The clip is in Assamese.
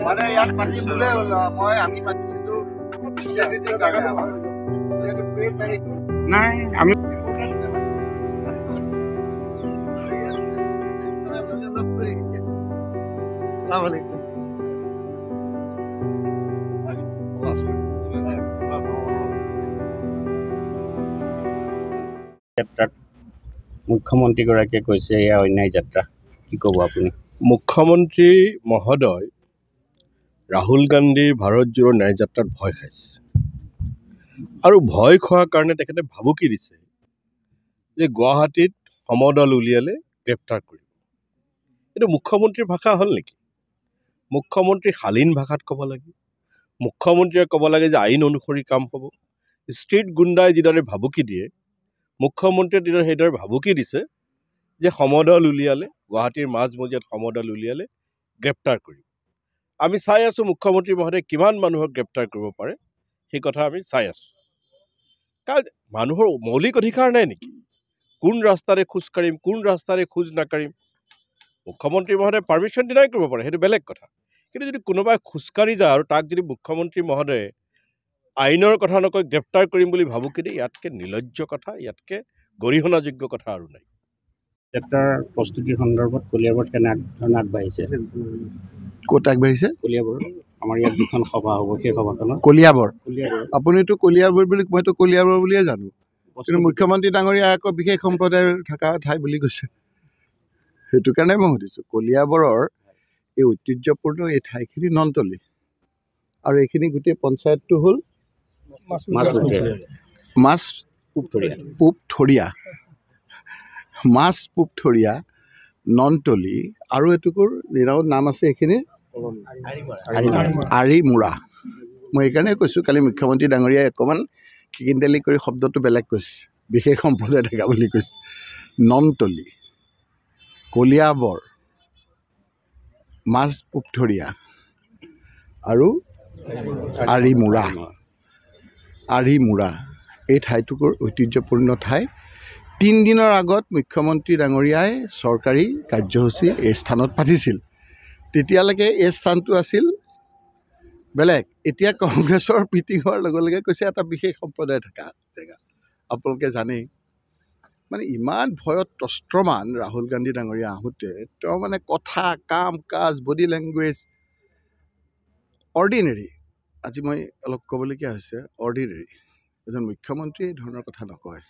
মানে ইয়াত পাতি বোলে আমি পাতিছিলো ষ্ট্ৰেটেজিক কাৰণে আমাৰ প্ৰেছ আহিটো নাই আমি যাত্ৰাত মুখ্যমন্ত্ৰীগৰাকীয়ে কৈছে এয়া অন্যায় যাত্ৰা, কি ক'ব আপুনি? মুখ্যমন্ত্ৰী মহোদয় ৰাহুল গান্ধীৰ ভাৰত জোড়ো ন্যায় যাত্ৰাত ভয় খাইছে আৰু ভয় খোৱাৰ কাৰণে তেখেতে ভাবুকি দিছে যে গুৱাহাটীত সমদল উলিয়ালে গ্ৰেপ্তাৰ কৰিব। এইটো মুখ্যমন্ত্ৰীৰ ভাষা হ'ল নেকি? মুখ্যমন্ত্ৰী শালীন ভাষাত ক'ব লাগে। মুখ্যমন্ত্ৰীয়ে ক'ব লাগে যে আইন অনুসৰি কাম হ'ব। ষ্ট্ৰীট গুণ্ডাই যিদৰে ভাবুকি দিয়ে, মুখ্যমন্ত্ৰীয়ে সেইদৰে ভাবুকি দিছে যে সমদল উলিয়ালে, গুৱাহাটীৰ মাজমজিয়াত সমদল উলিয়ালে গ্ৰেপ্তাৰ কৰিব। আমি চাই আছোঁ মুখ্যমন্ত্ৰী মহোদয়ে কিমান মানুহক গ্ৰেপ্তাৰ কৰিব পাৰে, সেই কথা আমি চাই আছোঁ। কাৰণ মানুহৰ মৌলিক অধিকাৰ নাই নেকি? কোন ৰাস্তাৰে খোজকাঢ়িম, কোন ৰাস্তাৰে খোজ নাকাঢ়িম, মুখ্যমন্ত্ৰী মহোদয়ে পাৰ্মিশ্যন ডিনাই কৰিব পাৰে, সেইটো বেলেগ কথা। কিন্তু যদি কোনোবাই খোজকাঢ়ি যায় আৰু তাক যদি মুখ্যমন্ত্ৰী মহোদয়ে আইনৰ কথা নকৈ গ্ৰেপ্তাৰ কৰিম বুলি ভাবুকি দিয়ে, ইয়াতকৈ নিৰ্লজ্জ কথা, ইয়াতকৈ গৰিহণাযোগ্য কথা আৰু নাই। যাত্ৰাৰ প্ৰস্তুতিৰ সন্দৰ্ভত কলিয়াবৰত কেনেধৰণে আগবাঢ়িছে? ক'ত আগবাঢ়িছে? কলিয়াবৰ আমাৰ ইয়াত যিখন সভা হ'ব সেই সভাখনত কলিয়াবৰ। কলিয়াবৰ আপুনিতো কলিয়াবৰ বুলি, মইতো কলিয়াবৰ বুলিয়ে জানো, কিন্তু মুখ্যমন্ত্ৰী ডাঙৰীয়া আকৌ বিশেষ সম্প্ৰদায়ৰ থকা ঠাই বুলি কৈছে। সেইটো কাৰণে মই সুধিছোঁ, কলিয়াবৰৰ এই ঐতিহ্যপূৰ্ণ এই ঠাইখিনি নন্তলী আৰু এইখিনি গোটেই পঞ্চায়তটো হ'ল মাছ পোপথৰীয়া, মাছ পোপথৰীয়া, নন্তলী আৰু এটুকুৰ নাম আছে এইখিনিৰ আৰিমুৰা। মই এইকাৰণে কৈছোঁ, কালি মুখ্যমন্ত্ৰী ডাঙৰীয়াই অকণমান খিকিন্দালি কৰি শব্দটো বেলেগ কৈছে, বিশেষ সম্প্ৰদায় থকা বুলি কৈছে। নন্তলী, কলিয়াবৰ, মাছ পোপথৰীয়া আৰু আৰিমুৰা এই ঠাইটুকুৰ ঐতিহ্যপূৰ্ণ ঠাই। 3 দিনৰ আগত মুখ্যমন্ত্ৰী ডাঙৰীয়াই চৰকাৰী কাৰ্যসূচী এই স্থানত পাতিছিল। তেতিয়ালৈকে এই স্থানটো আছিল বেলেগ। এতিয়া কংগ্ৰেছৰ মিটিং হোৱাৰ লগে লগে কৈছে এটা বিশেষ সম্প্ৰদায় থকা জেগা। আপোনালোকে জানেই, মানে ইমান ভয়ত তস্ত্ৰমান ৰাহুল গান্ধী ডাঙৰীয়া আহোঁতে তেওঁ মানে কথা, কাম কাজ, বডি লেংগুৱেজ অৰ্ডিনেৰী। আজি মই অলপ ক'বলগীয়া হৈছে, অৰ্ডিনেৰী। এজন মুখ্যমন্ত্ৰী এই ধৰণৰ কথা নকয়।